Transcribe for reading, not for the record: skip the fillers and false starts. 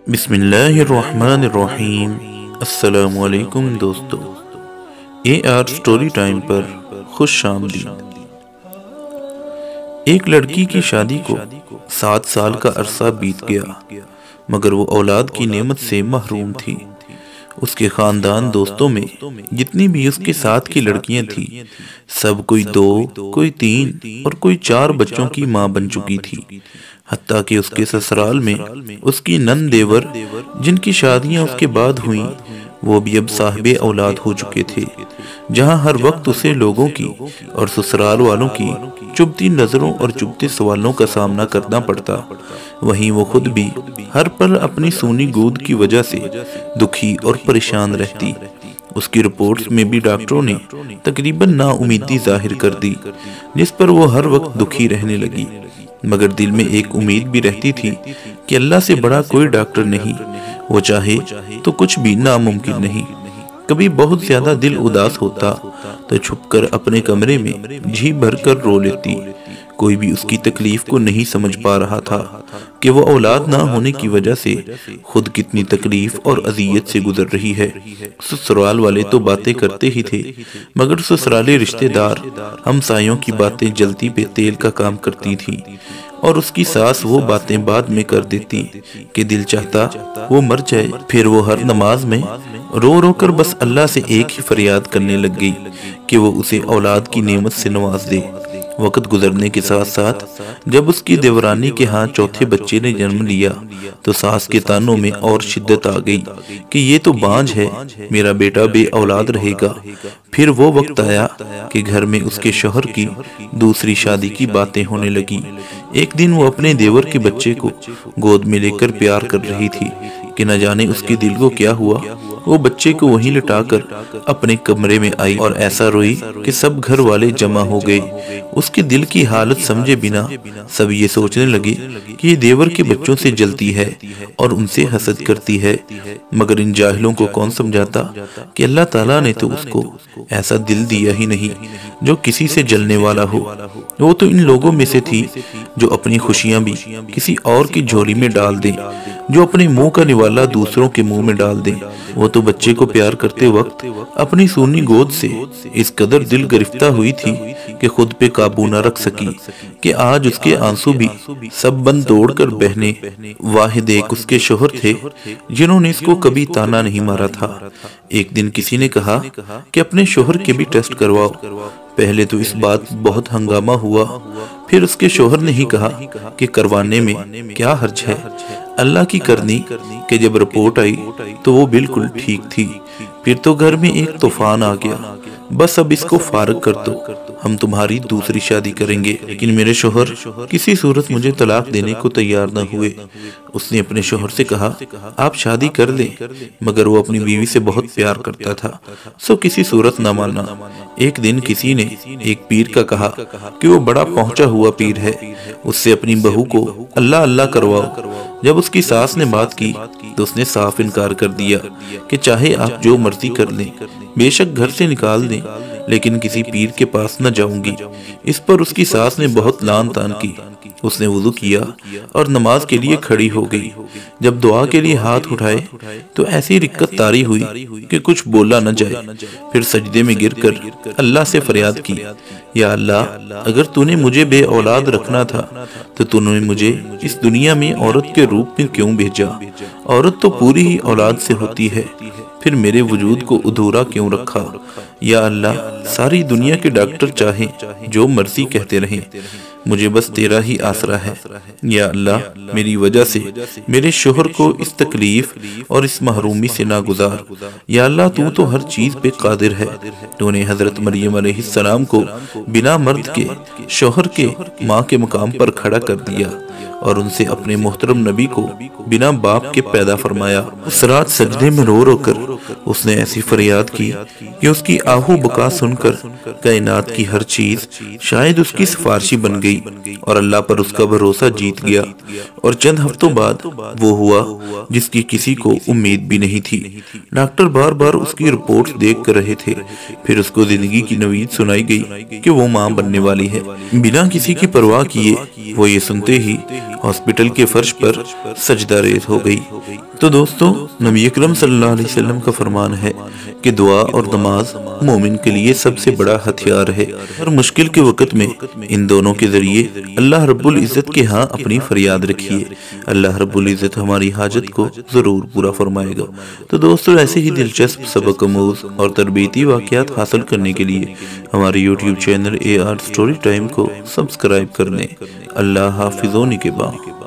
بسم اللہ الرحمن الرحیم۔ السلام علیکم دوستو، AR سٹوری ٹائم پر خوش آمدید۔ ایک لڑکی کی شادی کو 7 سال کا عرصہ بیت گیا، مگر وہ اولاد کی نعمت سے محروم تھی۔ اس کے خاندان دوستوں میں جتنی بھی اس کے ساتھ کی لڑکیاں تھیں، سب کوئی 2، کوئی 3 اور کوئی 4 بچوں کی ماں بن چکی تھی۔ حتیٰ کہ اس کے سسرال میں اس کی نند دیور جن کی شادیاں اس کے بعد ہوئیں، وہ بھی اب صاحب اولاد ہو چکے تھے۔ جہاں ہر وقت اسے لوگوں کی اور سسرال والوں کی چبھتی نظروں اور چبھتے سوالوں کا سامنا کرنا پڑتا، وہیں وہ خود بھی ہر پل اپنی سونی گود کی وجہ سے دکھی اور پریشان رہتی۔ اس کی رپورٹس میں بھی ڈاکٹروں نے تقریباً نا امیدی ظاہر کر دی، جس پر وہ ہر وقت دکھی رہنے لگی۔ مگر دل میں ایک امید بھی رہتی تھی کہ اللہ سے بڑا کوئی ڈاکٹر نہیں، وہ چاہے تو کچھ بھی ناممکن نہیں۔ کبھی بہت زیادہ دل اداس ہوتا تو چھپ کر اپنے کمرے میں جھی بھر کر رو لیتی۔ کوئی بھی اس کی تکلیف کو نہیں سمجھ پا رہا تھا کہ وہ اولاد نہ ہونے کی وجہ سے خود کتنی تکلیف اور اذیت سے گزر رہی ہے۔ سسرال والے تو باتیں کرتے ہی تھے، مگر سسرالی رشتہ دار ہمسایوں کی باتیں جلتی پہ تیل کا کام کرتی تھیں، اور اس کی ساس وہ باتیں بعد میں کر دیتی کہ دل چاہتا وہ مر جائے۔ پھر وہ ہر نماز میں رو رو کر بس اللہ سے ایک ہی فریاد کرنے لگ گئی کہ وہ اسے اولاد کی نعمت سے نواز دے۔ وقت گزرنے کے ساتھ ساتھ جب اس کی دیورانی کے ہاں چوتھے بچے نے جنم لیا تو ساس کے تانوں میں اور شدت آ گئی کہ یہ تو بانجھ ہے، میرا بیٹا بے اولاد رہے گا۔ پھر وہ وقت آیا کہ گھر میں اس کے شوہر کی دوسری شادی کی باتیں ہونے لگی۔ ایک دن وہ اپنے دیور کے بچے کو گود میں لے کر پیار کر رہی تھی کہ نہ جانے اس کے دل کو کیا ہوا، وہ بچے کو وہیں لٹا کر اپنے کمرے میں آئی اور ایسا روئی کہ سب گھر والے جمع ہو گئے۔ اس کے دل کی حالت سمجھے بنا سب یہ سوچنے لگے کہ یہ دیور کے بچوں سے جلتی ہے اور ان سے حسد کرتی ہے، مگر ان جاہلوں کو کون سمجھاتا کہ اللہ تعالیٰ نے تو اس کو ایسا دل دیا ہی نہیں جو کسی سے جلنے والا ہو۔ وہ تو ان لوگوں میں سے تھی جو اپنی خوشیاں بھی کسی اور کی جھولی میں ڈال دیں، جو اپنے منہ کا نوالا دوسروں کے منہ میں ڈال دیں۔ وہ تو بچے کو پیار کرتے وقت اپنی سونی گود سے اس قدر دل گرفتہ ہوئی تھی کہ خود پہ قابو نہ رکھ سکی کہ آج اس کے آنسو بھی سب بند دوڑ کر بہنے۔ واحد ایک اس کے شوہر تھے جنہوں نے اس کو کبھی تانا نہیں مارا تھا۔ ایک دن کسی نے کہا کہ اپنے شوہر کے بھی ٹیسٹ کرواؤ۔ پہلے تو اس بات بہت ہنگامہ ہوا، پھر اس کے شوہر نے ہی کہا کہ کروانے میں کیا حرج ہے، اللہ کی کرنی کہ جب رپورٹ آئی تو وہ بالکل ٹھیک تھی۔ پھر تو گھر میں ایک طوفان آ گیا، بس اب اس کو فارغ کر دو، ہم تمہاری دوسری شادی کریں گے۔ لیکن میرے شوہر کسی صورت مجھے طلاق دینے کو تیار نہ ہوئے۔ اس نے اپنے شوہر سے کہا آپ شادی کر لیں، مگر وہ اپنی بیوی سے بہت پیار کرتا تھا، سو کسی صورت نہ مانا۔ ایک دن کسی نے ایک پیر کا کہا کہ وہ بڑا پہنچا ہوا پیر ہے، اس سے اپنی بہو کو اللہ اللہ کرواؤ۔ جب اس کی ساس نے بات کی تو اس نے صاف انکار کر دیا کہ چاہے آپ جو مرضی کر لیں، بے شک گھر سے نکال دیں، لیکن کسی پیر کے پاس نہ جاؤں گی۔ اس پر اس کی ساس نے بہت لان تان کی۔ اس نے وضو کیا اور نماز کے لیے کھڑی ہو گئی۔ جب دعا کے لیے ہاتھ اٹھائے تو ایسی رکت طاری ہوئی کہ کچھ بولا نہ جائے۔ پھر سجدے میں گر کر اللہ سے فریاد کی، یا اللہ، اگر تو نے مجھے بے اولاد رکھنا تھا تو تو نے مجھے اس دنیا میں عورت کے روپ میں کیوں بھیجا؟ عورت تو پوری ہی اولاد سے ہوتی ہے، پھر میرے وجود کو ادھورا کیوں رکھا؟ یا اللہ، ساری دنیا کے ڈاکٹر چاہیں جو مرضی کہتے رہیں، مجھے بس تیرا ہی آسرا ہے۔ یا اللہ، میری وجہ سے میرے شوہر کو اس تکلیف اور اس محرومی سے نہ گزار۔ یا اللہ، تو ہر چیز پہ قادر ہے۔ تو نے حضرت مریم علیہ السلام کو بنا مرد کے شوہر کے ماں کے مقام پر کھڑا کر دیا اور ان سے اپنے محترم نبی کو بنا باپ کے پیدا فرمایا۔ اس رات سجدے میں رو رو کر اس نے ایسی فریاد کی کہ اس کی آہو بکا سن کر کائنات کی ہر چیز شاید اس کی سفارشی بن گئی اور اللہ پر اس کا بھروسہ جیت گیا، اور چند ہفتوں بعد وہ ہوا جس کی کسی کو امید بھی نہیں تھی۔ ڈاکٹر بار بار اس کی رپورٹس دیکھ کر رہے تھے، پھر اس کو زندگی کی نوید سنائی گئی کہ وہ ماں بننے والی ہے۔ بنا کسی کی پرواہ کیے وہ یہ سنتے ہی ہاسپٹل کے فرش پر سجدہ ریز ہو گئی۔ تو دوستو نبی اکرم صلی اللہ علیہ وسلم کا فرمان ہے کہ دعا اور نماز مومن کے لیے سب سے بڑا ہتھیار ہے۔ ہر مشکل کے وقت میں ان دونوں کے ذریعے اللہ رب العزت کے ہاں اپنی فریاد رکھیے، اللہ رب العزت ہماری حاجت کو ضرور پورا فرمائے گا۔ تو دوستو ایسے ہی دلچسپ سبق آموز اور تربیتی واقعات حاصل کرنے کے لیے ہمارے YouTube channel AR Story Time کو سبسکرائب کر لیں۔ اللہ حافظ و نگہباں۔